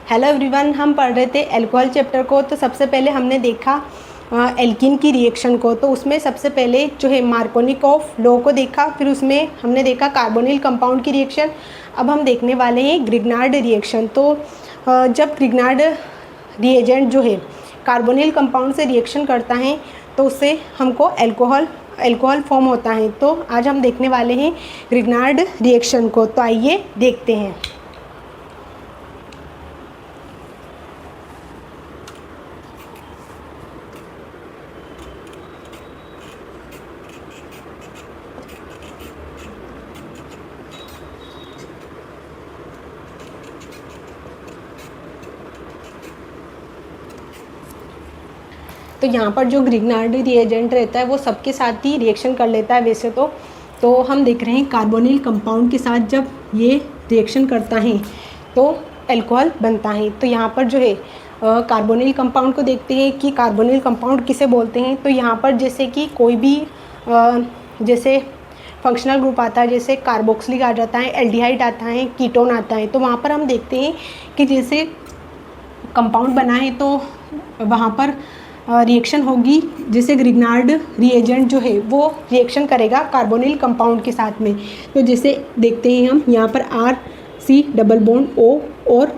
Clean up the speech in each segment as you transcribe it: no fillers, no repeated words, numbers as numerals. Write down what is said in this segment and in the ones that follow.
Hello everyone, हम पढ़ रहे थे अल्कोहल चैप्टर को। तो सबसे पहले हमने देखा एल्कीन की रिएक्शन को। तो उसमें सबसे पहले जो है मार्कोनिकॉफ लॉ को देखा, फिर उसमें हमने देखा कार्बोनिल कंपाउंड की रिएक्शन। अब हम देखने वाले हैं ग्रिग्नार्ड रिएक्शन। तो जब ग्रिग्नार्ड रिएजेंट जो है कार्बोनिल कंपाउंड से रिएक्शन करता है तो उससे हमको अल्कोहल फॉर्म होता है। तो आज हम देखने वाले हैं ग्रिग्नार्ड रिएक्शन को। तो आइए देखते हैं। तो यहाँ पर जो ग्रिग्नार्ड रिएजेंट रहता है वो सबके साथ ही रिएक्शन कर लेता है वैसे तो हम देख रहे हैं कार्बोनिल कंपाउंड के साथ जब ये रिएक्शन करता है तो अल्कोहल बनता है। तो यहाँ पर जो है कार्बोनिल कंपाउंड को देखते हैं कि कार्बोनिल कंपाउंड किसे बोलते हैं। तो यहाँ पर जैसे कि कोई भी जैसे फंक्शनल ग्रुप आता है, जैसे कार्बोक्सिलिक आ जाता है, एल्डिहाइड आता है, कीटोन आता है। तो वहाँ पर हम देखते हैं कि जैसे कंपाउंड बना है तो वहाँ पर रिएक्शन होगी। जैसे ग्रिग्नार्ड रिएजेंट जो है वो रिएक्शन करेगा कार्बोनिल कंपाउंड के साथ में। तो जैसे देखते हैं हम यहाँ पर RC डबल बॉन्ड O और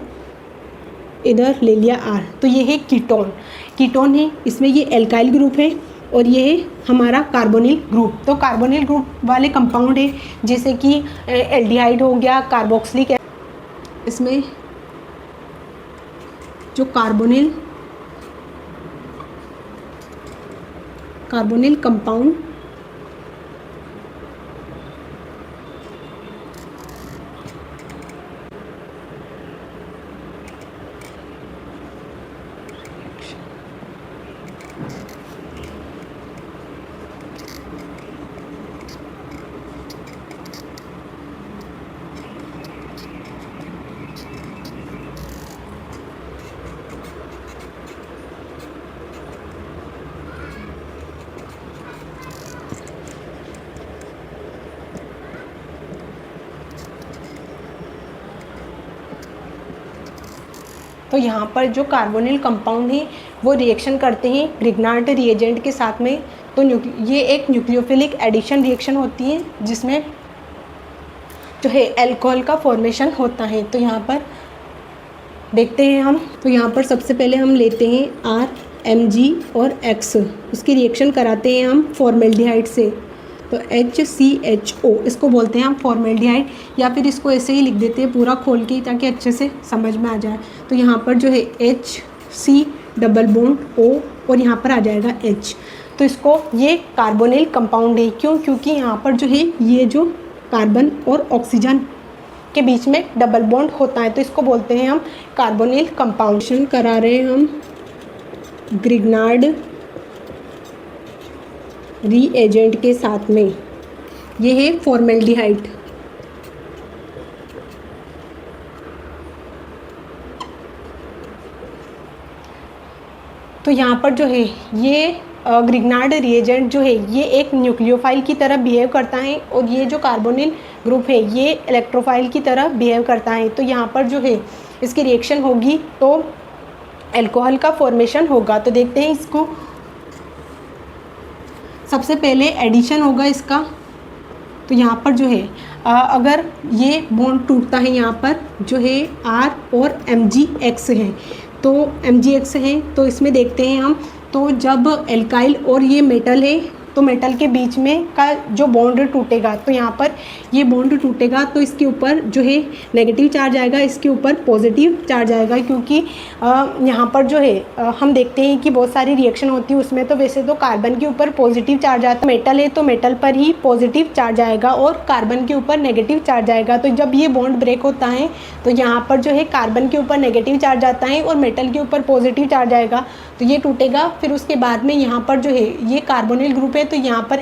इधर ले लिया R। तो ये है कीटोन है, इसमें ये एल्काइल ग्रुप है और ये है हमारा कार्बोनिल ग्रुप। तो कार्बोनिल ग्रुप वाले कंपाउंड है जैसे कि एल्डिहाइड हो गया, कार्बोक्सिलिक। इसमें जो कार्बोनिल कंपाउंड तो यहाँ पर जो कार्बोनिल कंपाउंड है वो रिएक्शन करते हैं ग्रिग्नार्ड रिएजेंट के साथ में। तो ये एक न्यूक्लियोफिलिक एडिशन रिएक्शन होती है जिसमें जो है अल्कोहल का फॉर्मेशन होता है। तो यहाँ पर देखते हैं हम। तो यहाँ पर सबसे पहले हम लेते हैं R, Mg और X, उसकी रिएक्शन कराते हैं हम फॉर्मेल्डिहाइड से। तो HCHO इसको बोलते हैं हम फॉर्मेल्डिहाइड, या फिर इसको ऐसे ही लिख देते हैं पूरा खोल के ताकि अच्छे से समझ में आ जाए। तो यहाँ पर जो है HC डबल बॉन्ड O और यहाँ पर आ जाएगा H। तो इसको ये कार्बोनिल कंपाउंड है। क्यों? क्योंकि यहाँ पर जो है ये जो कार्बन और ऑक्सीजन के बीच में डबल बॉन्ड होता है, तो इसको बोलते हैं हम कार्बोनिल कंपाउंड। करा रहे हैं हम ग्रिग्नार्ड रिएजेंट के साथ में, ये है फॉर्मेल्डिहाइड। तो यहाँ पर जो है ये ग्रिग्नार्ड रिएजेंट जो है ये एक न्यूक्लियोफाइल की तरह बिहेव करता है और ये जो कार्बोनिल ग्रुप है ये इलेक्ट्रोफाइल की तरह बिहेव करता है। तो यहाँ पर जो है इसकी रिएक्शन होगी तो अल्कोहल का फॉर्मेशन होगा। तो देखते हैं इसको। सबसे पहले एडिशन होगा इसका। तो यहाँ पर जो है अगर ये बॉन्ड टूटता है, यहाँ पर जो है R और MgX है, तो MgX है तो इसमें देखते हैं हम। तो जब एल्काइल और ये मेटल है तो मेटल के बीच में का जो बॉन्ड टूटेगा, तो यहाँ पर ये बॉन्ड टूटेगा तो इसके ऊपर जो है नेगेटिव चार्ज आएगा, इसके ऊपर पॉजिटिव चार्ज आएगा। क्योंकि यहाँ पर जो है हम देखते हैं कि बहुत सारी रिएक्शन होती है उसमें। तो वैसे तो कार्बन के ऊपर पॉजिटिव चार्ज आता है, मेटल है तो मेटल पर ही पॉजिटिव चार्ज आएगा और कार्बन के ऊपर नेगेटिव चार्ज आएगा। तो जब ये बॉन्ड ब्रेक होता है तो यहाँ पर जो है कार्बन के ऊपर नेगेटिव चार्ज आता है और मेटल के ऊपर पॉजिटिव चार्ज आएगा, तो ये टूटेगा। फिर उसके बाद में यहाँ पर जो है ये कार्बोनिल ग्रुप है तो यहाँ पर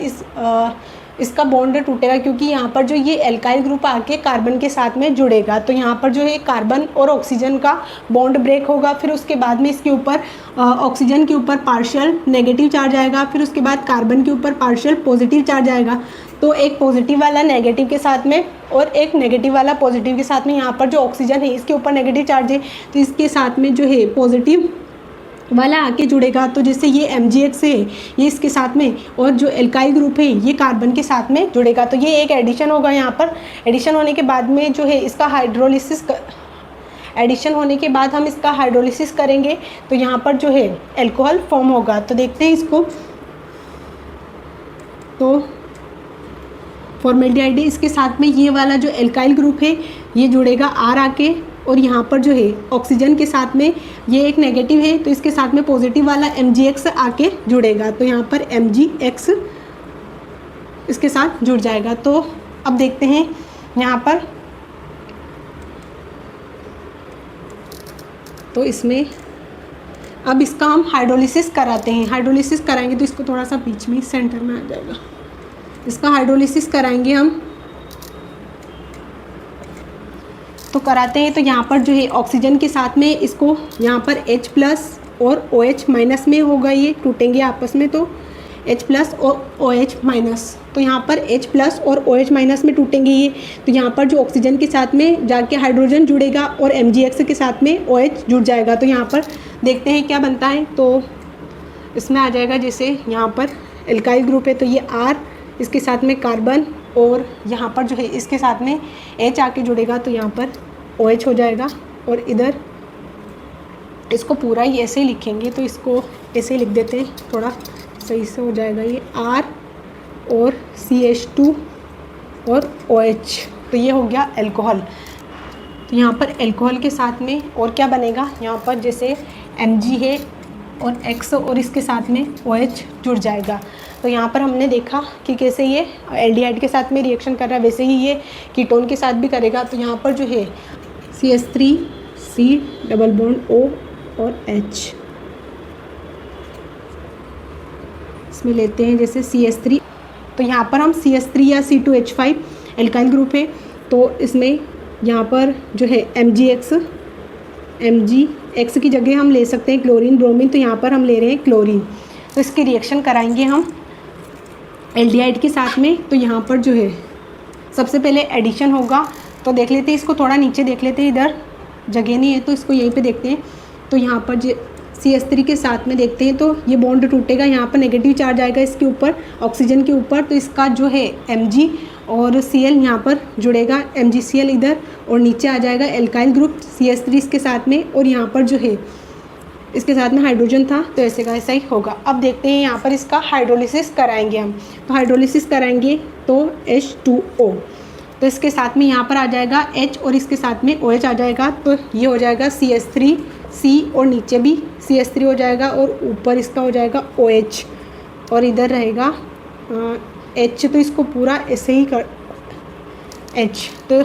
इसका बॉन्ड टूटेगा क्योंकि यहाँ पर जो ये एल्काइल ग्रुप आके कार्बन के साथ में जुड़ेगा। तो यहाँ पर जो है कार्बन और ऑक्सीजन का बॉन्ड ब्रेक होगा। फिर उसके बाद में इसके ऊपर ऑक्सीजन के ऊपर पार्शियल नेगेटिव चार्ज आएगा, फिर उसके बाद कार्बन के ऊपर पार्शियल पॉजिटिव चार्ज आएगा। तो एक पॉजिटिव वाला नेगेटिव के साथ में और एक नेगेटिव वाला पॉजिटिव के साथ में। यहाँ पर जो ऑक्सीजन है इसके ऊपर नेगेटिव चार्ज है, तो इसके साथ में जो है पॉजिटिव वाला आके जुड़ेगा। तो जैसे ये MgX है, ये इसके साथ में, और जो एल्काइल ग्रुप है ये कार्बन के साथ में जुड़ेगा। तो ये एक एडिशन होगा। यहाँ पर एडिशन होने के बाद में जो है इसका हाइड्रोलिसिस, एडिशन होने के बाद हम इसका हाइड्रोलिसिस करेंगे तो यहाँ पर जो है अल्कोहल फॉर्म होगा। तो देखते हैं इसको। तो फॉर्मेल्डिहाइड, इसके साथ में ये वाला जो एल्काइल ग्रुप है ये जुड़ेगा R आके, और यहाँ पर जो है ऑक्सीजन के साथ में ये एक नेगेटिव है तो इसके साथ में पॉजिटिव वाला MgX आके जुड़ेगा। तो यहाँ पर MgX इसके साथ जुड़ जाएगा। तो अब देखते हैं यहाँ पर, तो इसमें अब इसका हम हाइड्रोलिसिस कराते हैं। हाइड्रोलिसिस कराएंगे तो इसको थोड़ा सा बीच में सेंटर में आ जाएगा। इसका हाइड्रोलिसिस कराएंगे हम, तो कराते हैं। तो यहाँ पर जो है ऑक्सीजन के साथ में इसको यहाँ पर H+ और OH- में होगा, ये टूटेंगे आपस में, तो H+ और OH-। तो यहाँ पर H+ और OH- में टूटेंगे ये। तो यहाँ पर जो ऑक्सीजन के साथ में जाके हाइड्रोजन जुड़ेगा और MgX के साथ में OH जुड़ जाएगा। तो यहाँ पर देखते हैं क्या बनता है। तो इसमें आ जाएगा, जैसे यहाँ पर एल्काइल ग्रुप है तो ये R, इसके साथ में कार्बन, और यहाँ पर जो है इसके साथ में H आके जुड़ेगा तो यहाँ पर OH हो जाएगा। और इधर इसको पूरा ही ऐसे ही लिखेंगे, तो इसको ऐसे ही लिख देते हैं, थोड़ा सही से हो जाएगा। ये R और CH2 और OH, तो ये हो गया अल्कोहल। तो यहाँ पर अल्कोहल के साथ में और क्या बनेगा, यहाँ पर जैसे Mg है और X और इसके साथ में OH जुड़ जाएगा। तो यहाँ पर हमने देखा कि कैसे ये एल्डिहाइड के साथ में रिएक्शन कर रहा है, वैसे ही ये कीटोन के साथ भी करेगा। तो यहाँ पर जो है CH3 C double bond O और H इसमें लेते हैं, जैसे CH3। तो यहाँ पर हम CH3 या C2H5 एल्काइल ग्रुप है, तो इसमें यहाँ पर जो है MgX की जगह हम ले सकते हैं क्लोरीन, ब्रोमीन। तो यहाँ पर हम ले रहे हैं क्लोरीन। तो इसकी रिएक्शन कराएंगे हम एल्डिहाइड के साथ में। तो यहाँ पर जो है सबसे पहले एडिशन होगा। तो देख लेते हैं इसको, थोड़ा नीचे देख लेते हैं, इधर जगह नहीं है तो इसको यहीं पे देखते हैं। तो यहाँ पर CH3 के साथ में देखते हैं, तो ये बॉन्ड टूटेगा, यहाँ पर नेगेटिव चार्ज आएगा इसके ऊपर, ऑक्सीजन के ऊपर। तो इसका जो है Mg और Cl यहाँ पर जुड़ेगा, MgCl इधर, और नीचे आ जाएगा एल्काइल ग्रुप CH3 इसके साथ में, और यहाँ पर जो है इसके साथ में हाइड्रोजन था, तो ऐसे का ऐसा ही होगा। अब देखते हैं यहाँ पर इसका हाइड्रोलिसिस कराएंगे हम। तो हाइड्रोलिसिस कराएंगे तो H2O, तो इसके साथ में यहाँ पर आ जाएगा H और इसके साथ में OH आ जाएगा। तो ये हो जाएगा CH3C और नीचे भी CH3 हो जाएगा और ऊपर इसका हो जाएगा OH और इधर रहेगा H। तो इसको पूरा ऐसे ही कर H, तो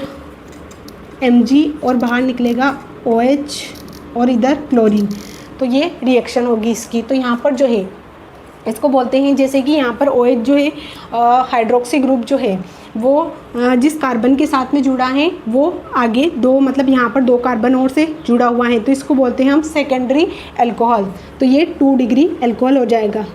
Mg और बाहर निकलेगा OH और इधर क्लोरीन। तो ये रिएक्शन होगी इसकी। तो यहाँ पर जो है इसको बोलते हैं, जैसे कि यहाँ पर OH जो है हाइड्रोक्सी ग्रुप जो है वो जिस कार्बन के साथ में जुड़ा है वो आगे दो, मतलब यहाँ पर 2 कार्बन और से जुड़ा हुआ है, तो इसको बोलते हैं हम सेकेंडरी अल्कोहल। तो ये 2 डिग्री अल्कोहल हो जाएगा।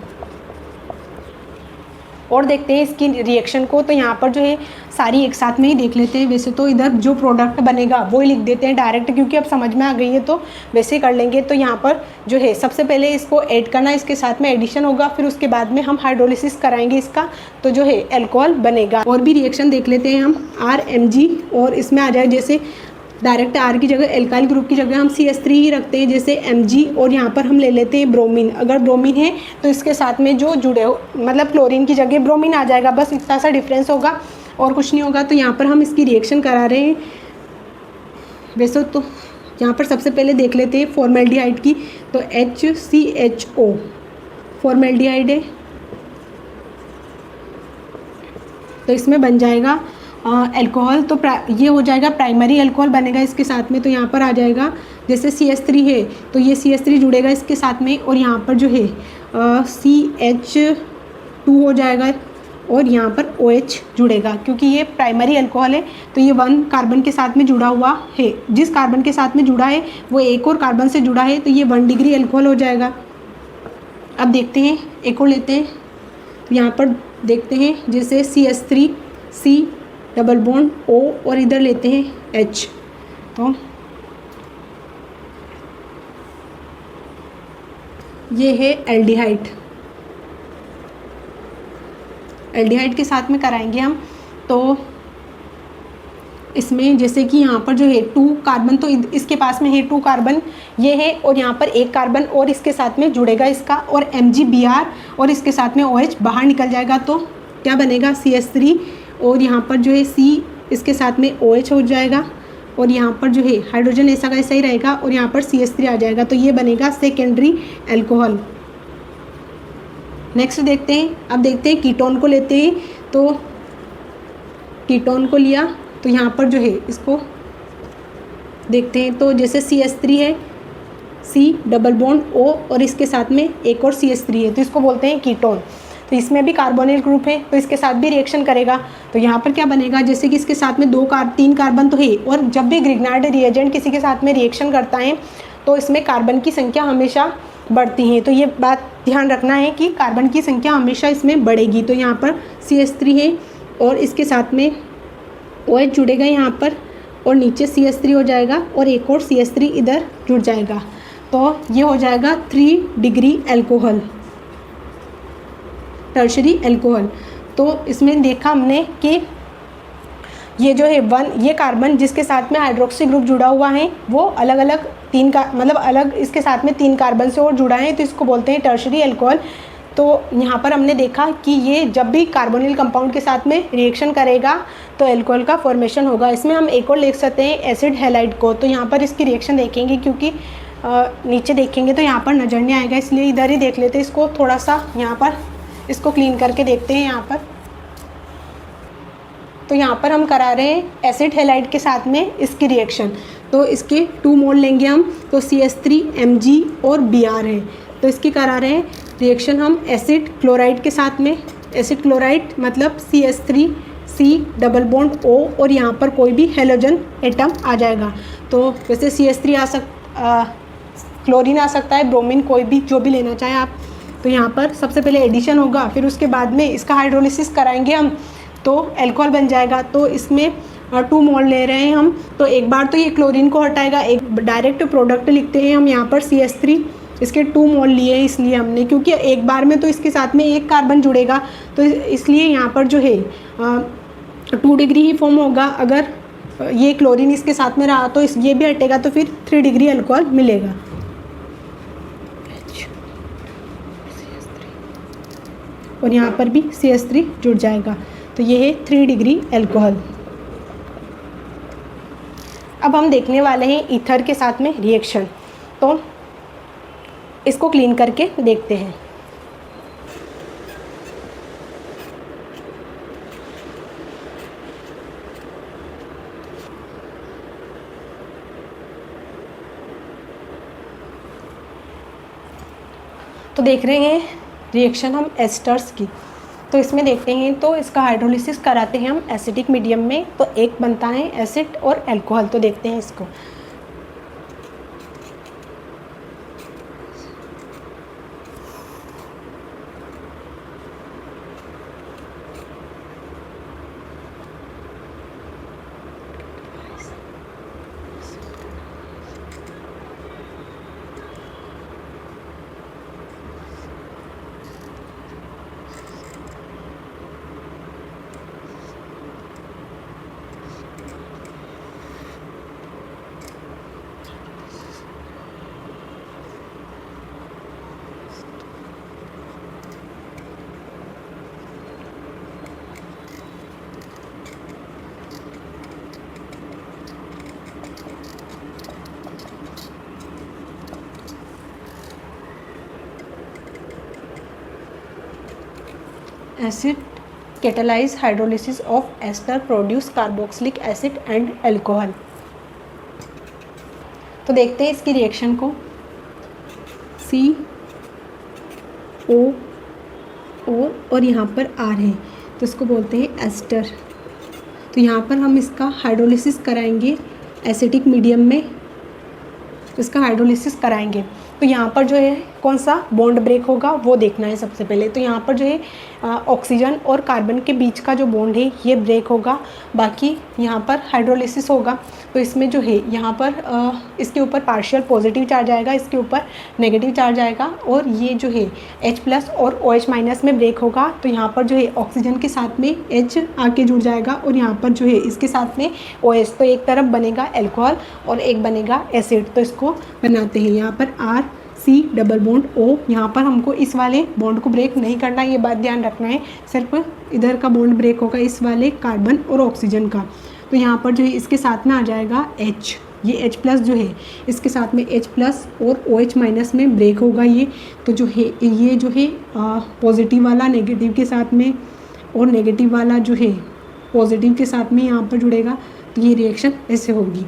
और देखते हैं इसकी रिएक्शन को। तो यहाँ पर जो है सारी एक साथ में ही देख लेते हैं। वैसे तो इधर जो प्रोडक्ट बनेगा वो ही लिख देते हैं डायरेक्ट, क्योंकि अब समझ में आ गई है तो वैसे ही कर लेंगे। तो यहाँ पर जो है सबसे पहले इसको ऐड करना, इसके साथ में एडिशन होगा, फिर उसके बाद में हम हाइड्रोलिसिस कराएंगे इसका, तो जो है अल्कोहल बनेगा। और भी रिएक्शन देख लेते हैं हम RMg, और इसमें आ जाए जैसे डायरेक्ट R की जगह एल्काइल ग्रुप की जगह हम CH3 ही रखते हैं, जैसे Mg, और यहाँ पर हम ले लेते हैं ब्रोमीन। अगर ब्रोमीन है तो इसके साथ में जो जुड़े हो, मतलब क्लोरीन की जगह ब्रोमीन आ जाएगा, बस इतना सा डिफरेंस होगा और कुछ नहीं होगा। तो यहाँ पर हम इसकी रिएक्शन करा रहे हैं। वैसे तो यहाँ पर सबसे पहले देख लेते हैं फॉर्मेल्डिहाइड की। तो HCHO फॉर्मेल्डिहाइड है, तो इसमें बन जाएगा अल्कोहल। तो ये हो जाएगा प्राइमरी अल्कोहल बनेगा इसके साथ में। तो यहाँ पर आ जाएगा जैसे CH3 है तो ये CH3 जुड़ेगा इसके साथ में, और यहाँ पर जो है CH2 हो जाएगा और यहाँ पर OH जुड़ेगा, क्योंकि ये प्राइमरी अल्कोहल है। तो ये 1 कार्बन के साथ में जुड़ा हुआ है, जिस कार्बन के साथ में जुड़ा है वो एक और कार्बन से जुड़ा है, तो ये 1 डिग्री अल्कोहल हो जाएगा। अब देखते हैं एक और लेते हैं। यहाँ पर देखते हैं, जैसे CH3 C double bond O और इधर लेते हैं H, तो ये है एल्डिहाइड। एल्डिहाइड के साथ में कराएंगे हम। तो इसमें जैसे कि यहाँ पर जो है 2 कार्बन, तो इसके पास में है 2 कार्बन ये है, और यहाँ पर 1 कार्बन और इसके साथ में जुड़ेगा इसका, और MgBr और इसके साथ में OH बाहर निकल जाएगा, तो क्या बनेगा CH3, और यहाँ पर जो है C इसके साथ में OH हो जाएगा, और यहाँ पर जो है हाइड्रोजन ऐसा का ऐसा ही रहेगा, और यहाँ पर CH3 आ जाएगा, तो ये बनेगा सेकेंडरी अल्कोहल। नेक्स्ट देखते हैं, अब देखते हैं कीटोन को लेते हैं। तो कीटोन को लिया, तो यहाँ पर जो है इसको देखते हैं, तो जैसे CH3 है, C डबल बॉन्ड O और इसके साथ में एक और CH3 है, तो इसको बोलते हैं कीटोन। तो इसमें भी कार्बोनिल ग्रुप है, तो इसके साथ भी रिएक्शन करेगा, तो यहाँ पर क्या बनेगा, जैसे कि इसके साथ में 3 कार्बन तो है, और जब भी ग्रिग्नार्ड रिएजेंट किसी के साथ में रिएक्शन करता है तो इसमें कार्बन की संख्या हमेशा बढ़ती है, तो ये बात ध्यान रखना है कि कार्बन की संख्या हमेशा इसमें बढ़ेगी। तो यहाँ पर CH3 है और इसके साथ में OH जुड़ेगा यहाँ पर, और नीचे CH3 हो जाएगा, और एक और CH3 इधर जुड़ जाएगा, तो ये हो जाएगा 3 डिग्री अल्कोहल, टर्शरी अल्कोहल। तो इसमें देखा हमने कि ये जो है ये कार्बन जिसके साथ में हाइड्रोक्सी ग्रुप जुड़ा हुआ है वो अलग अलग अलग इसके साथ में 3 कार्बन से और जुड़ा है, तो इसको बोलते हैं टर्शरी अल्कोहल। तो यहाँ पर हमने देखा कि ये जब भी कार्बोनिल कंपाउंड के साथ में रिएक्शन करेगा तो अल्कोहल का फॉर्मेशन होगा। इसमें हम एक और लिख सकते हैं एसिड हैलाइड को, तो यहाँ पर इसकी रिएक्शन देखेंगे, क्योंकि नीचे देखेंगे तो यहाँ पर नज़र नहीं आएगा, इसलिए इधर ही देख लेते हैं इसको, थोड़ा सा यहाँ पर इसको क्लीन करके देखते हैं यहाँ पर। तो यहाँ पर हम करा रहे हैं एसिड हैलाइड के साथ में इसकी रिएक्शन, तो इसके 2 मोल लेंगे हम, तो CH3 Mg और Br है, तो इसकी करा रहे हैं रिएक्शन हम एसिड क्लोराइड के साथ में। एसिड क्लोराइड मतलब CH3 C double bond O और यहाँ पर कोई भी हेलोजन एटम आ जाएगा, तो वैसे CH3 क्लोरीन आ सकता है, ब्रोमीन, कोई भी जो भी लेना चाहे आप। तो यहाँ पर सबसे पहले एडिशन होगा, फिर उसके बाद में इसका हाइड्रोलिसिस कराएंगे हम, तो अल्कोहल बन जाएगा। तो इसमें 2 मोल ले रहे हैं हम, तो एक बार तो ये क्लोरीन को हटाएगा, एक डायरेक्ट प्रोडक्ट लिखते हैं हम यहाँ पर CH3, इसके 2 मोल लिए हैं इसलिए हमने, क्योंकि एक बार में तो इसके साथ में 1 कार्बन जुड़ेगा, तो इसलिए यहाँ पर जो है 2 डिग्री ही फॉर्म होगा। अगर ये क्लोरीन इसके साथ में रहा तो ये भी हटेगा, तो फिर 3 डिग्री अल्कोहल मिलेगा। और यहाँ पर भी CH3 जुड़ जाएगा, तो ये है 3 डिग्री अल्कोहल। अब हम देखने वाले हैं ईथर के साथ में रिएक्शन, तो इसको क्लीन करके देखते हैं। तो देख रहे हैं रिएक्शन हम एस्टर्स की, तो इसमें देखते हैं, तो इसका हाइड्रोलिसिस कराते हैं हम एसिडिक मीडियम में, तो एक बनता है एसिड और अल्कोहल। तो देखते हैं इसको, acid catalyse hydrolysis of ester produce carboxylic acid and alcohol. तो देखते हैं इसकी रिएक्शन को, CO और यहाँ पर R है, तो इसको बोलते हैं एस्टर। तो यहाँ पर हम इसका हाइड्रोलिसिस कराएंगे एसिडिक मीडियम में, तो इसका हाइड्रोलिसिस कराएंगे। तो यहाँ पर जो है कौन सा बॉन्ड ब्रेक होगा वो देखना है सबसे पहले। तो यहाँ पर जो है ऑक्सीजन और कार्बन के बीच का जो बॉन्ड है ये ब्रेक होगा, बाकी यहाँ पर हाइड्रोलिसिस होगा। तो इसमें जो है यहाँ पर इसके ऊपर पार्शियल पॉजिटिव चार्ज आएगा, इसके ऊपर नेगेटिव चार्ज आएगा, और ये जो है H+ और OH- में ब्रेक होगा। तो यहाँ पर जो है ऑक्सीजन के साथ में H आके जुड़ जाएगा और यहाँ पर जो है इसके साथ में OH, तो एक तरफ बनेगा अल्कोहल और एक बनेगा एसिड। तो इसको बनाते हैं यहाँ पर RC डबल बॉन्ड O। यहाँ पर हमको इस वाले बॉन्ड को ब्रेक नहीं करना, ये बात ध्यान रखना है, सिर्फ इधर का बॉन्ड ब्रेक होगा इस वाले कार्बन और ऑक्सीजन का। तो यहाँ पर जो है इसके साथ में आ जाएगा H, ये H+ जो है इसके साथ में H+ और OH- में ब्रेक होगा ये। तो जो है ये जो है पॉजिटिव वाला नेगेटिव के साथ में और नेगेटिव वाला जो है पॉजिटिव के साथ में यहाँ पर जुड़ेगा। तो ये रिएक्शन ऐसे होगी,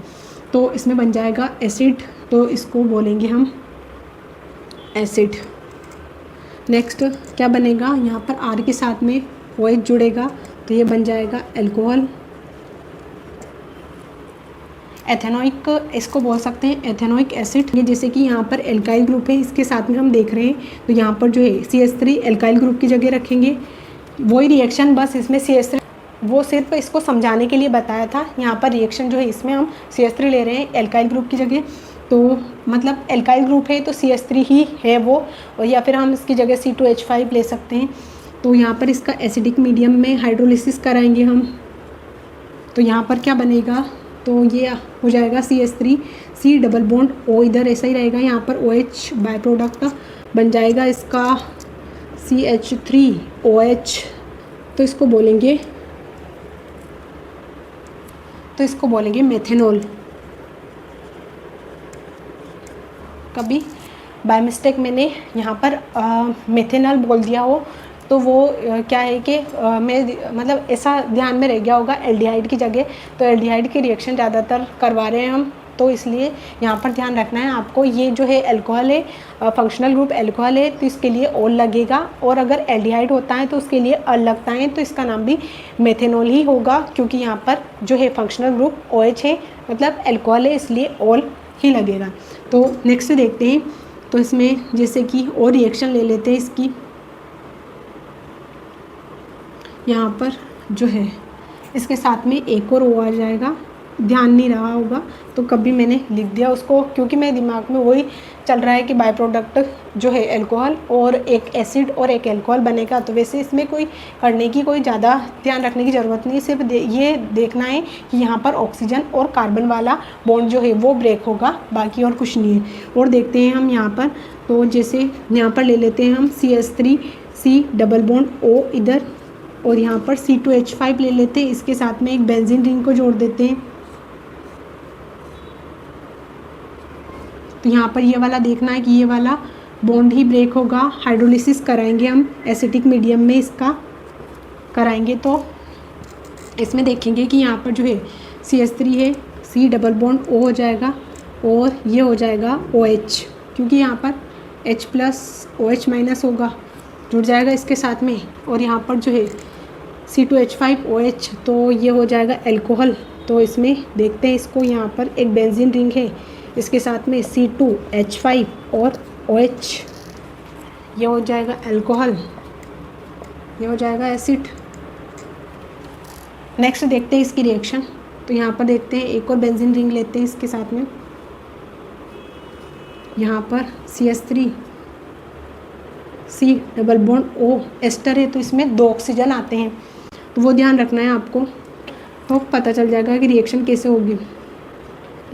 तो इसमें बन जाएगा एसिड, तो इसको बोलेंगे हम एसिड। नेक्स्ट क्या बनेगा, यहाँ पर R के साथ में OH जुड़ेगा, तो ये बन जाएगा अल्कोहल। एथेनोइक इसको बोल सकते हैं एथेनोइक एसिड। ये जैसे कि यहाँ पर एल्काइल ग्रुप है, इसके साथ में हम देख रहे हैं, तो यहाँ पर जो है CH3 एल्काइल ग्रुप की जगह रखेंगे। वही रिएक्शन, बस इसमें CH3 वो सिर्फ इसको समझाने के लिए बताया था। यहाँ पर रिएक्शन जो है इसमें हम CH3 ले रहे हैं एल्काइल ग्रुप की जगह, तो मतलब एल्काइल ग्रुप है तो CH3 ही है वो, या फिर हम इसकी जगह C2H5 ले सकते हैं। तो यहाँ पर इसका एसिडिक मीडियम में हाइड्रोलिसिस कराएंगे हम। तो यहाँ पर क्या बनेगा, तो ये हो जाएगा CH3 C double bond O, इधर ऐसा ही रहेगा, यहाँ पर OH बाय प्रोडक्ट बन जाएगा इसका CH3OH। तो इसको बोलेंगे मेथेनॉल। कभी बाय मिस्टेक मैंने यहाँ पर मेथेनॉल बोल दिया हो तो वो क्या है कि मैं मतलब ऐसा ध्यान में रह गया होगा एल्डिहाइड की जगह, तो एल्डिहाइड की रिएक्शन ज़्यादातर करवा रहे हैं हम, तो इसलिए यहाँ पर ध्यान रखना है आपको। ये जो है अल्कोहल है, फंक्शनल ग्रुप अल्कोहल है, तो इसके लिए ओल लगेगा, और अगर एल्डिहाइड होता है तो उसके लिए अल लगता है, तो इसका नाम भी मेथेनॉल ही होगा, क्योंकि यहाँ पर जो है फंक्शनल ग्रुप OH है, मतलब अल्कोहल है, इसलिए ओल ही लगेगा। तो नेक्स्ट देखते हैं, तो इसमें जैसे कि और रिएक्शन ले लेते हैं इसकी। यहाँ पर जो है इसके साथ में एक और O आ जाएगा, ध्यान नहीं रहा होगा तो कभी मैंने लिख दिया उसको, क्योंकि मेरे दिमाग में वही चल रहा है कि बाय प्रोडक्ट जो है अल्कोहल और एक एसिड और एक अल्कोहल बनेगा। तो वैसे इसमें कोई करने की कोई ज़्यादा ध्यान रखने की ज़रूरत नहीं, सिर्फ ये देखना है कि यहाँ पर ऑक्सीजन और कार्बन वाला बॉन्ड जो है वो ब्रेक होगा, बाकी और कुछ नहीं है। और देखते हैं हम यहाँ पर, तो जैसे यहाँ पर ले लेते हैं हम CH3 C double bond O इधर, और यहाँ पर C2H5 ले लेते हैं, इसके साथ में एक बेंजीन रिंग को जोड़ देते हैं। तो यहाँ पर ये वाला देखना है कि ये वाला बॉन्ड ही ब्रेक होगा। हाइड्रोलिसिस कराएंगे हम एसिटिक मीडियम में, इसका कराएंगे तो इसमें देखेंगे कि यहाँ पर जो है CH3 है, C डबल बॉन्ड O हो जाएगा, और ये हो जाएगा OH, क्योंकि यहाँ पर H+ OH- होगा, जुड़ जाएगा इसके साथ में, और यहाँ पर जो है C2H5OH, तो ये हो जाएगा अल्कोहल। तो इसमें देखते हैं इसको, यहाँ पर एक बेंजीन रिंग है, इसके साथ में C2H5 और OH, ये हो जाएगा अल्कोहल, ये हो जाएगा एसिड। नेक्स्ट देखते हैं इसकी रिएक्शन। तो यहाँ पर देखते हैं एक और बेंजीन रिंग लेते हैं इसके साथ में, यहाँ पर CH3 C double bond O ester है, तो इसमें 2 ऑक्सीजन आते हैं, तो वो ध्यान रखना है आपको, तो पता चल जाएगा कि रिएक्शन कैसे होगी।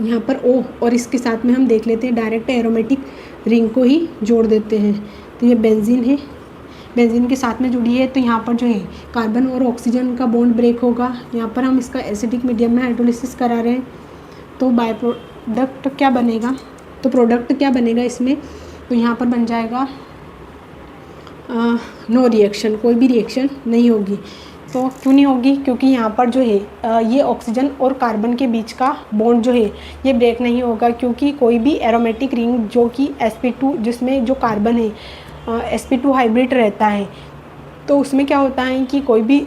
यहाँ पर O और इसके साथ में हम देख लेते हैं डायरेक्ट एरोमेटिक रिंग को ही जोड़ देते हैं। तो ये बेंजीन है, बेंजीन के साथ में जुड़ी है, तो यहाँ पर जो है कार्बन और ऑक्सीजन का बॉन्ड ब्रेक होगा। यहाँ पर हम इसका एसिडिक मीडियम में हाइड्रोलिसिस करा रहे हैं, तो बाय प्रोडक्ट क्या बनेगा, तो प्रोडक्ट क्या बनेगा इसमें, तो यहाँ पर बन जाएगा नो रिएक्शन, कोई भी रिएक्शन नहीं होगी। तो क्यों नहीं होगी, क्योंकि यहाँ पर जो है ये ऑक्सीजन और कार्बन के बीच का बॉन्ड जो है ये ब्रेक नहीं होगा, क्योंकि कोई भी एरोमेटिक रिंग जो कि sp2 जिसमें जो कार्बन है sp2 हाइब्रिड रहता है, तो उसमें क्या होता है कि कोई भी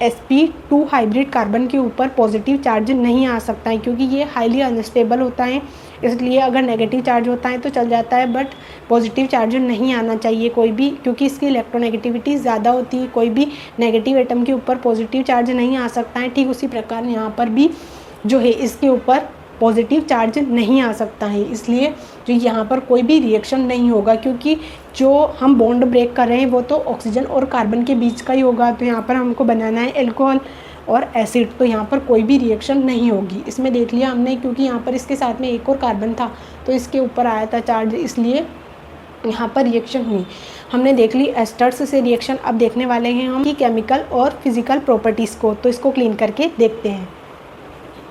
sp2 हाइब्रिड कार्बन के ऊपर पॉजिटिव चार्ज नहीं आ सकता है, क्योंकि ये हाईली अनस्टेबल होता है इसलिए अगर नेगेटिव चार्ज होता है तो चल जाता है, बट पॉजिटिव चार्ज नहीं आना चाहिए कोई भी, क्योंकि इसकी इलेक्ट्रोनेगेटिविटी ज़्यादा होती है। कोई भी नेगेटिव एटम के ऊपर पॉजिटिव चार्ज नहीं आ सकता है। ठीक उसी प्रकार यहाँ पर भी जो है इसके ऊपर पॉजिटिव चार्ज नहीं आ सकता है, इसलिए जो यहाँ पर कोई भी रिएक्शन नहीं होगा, क्योंकि जो हम बॉन्ड ब्रेक कर रहे हैं वो तो ऑक्सीजन और कार्बन के बीच का ही होगा। तो यहाँ पर हमको बनाना है एल्कोहल और एसिड, तो यहाँ पर कोई भी रिएक्शन नहीं होगी। इसमें देख लिया हमने, क्योंकि यहाँ पर इसके साथ में एक और कार्बन था तो इसके ऊपर आया था चार्ज, इसलिए यहाँ पर रिएक्शन हुई। हमने देख ली एस्टर्स से रिएक्शन। अब देखने वाले हैं हम कि केमिकल और फिजिकल प्रॉपर्टीज़ को, तो इसको क्लीन करके देखते हैं।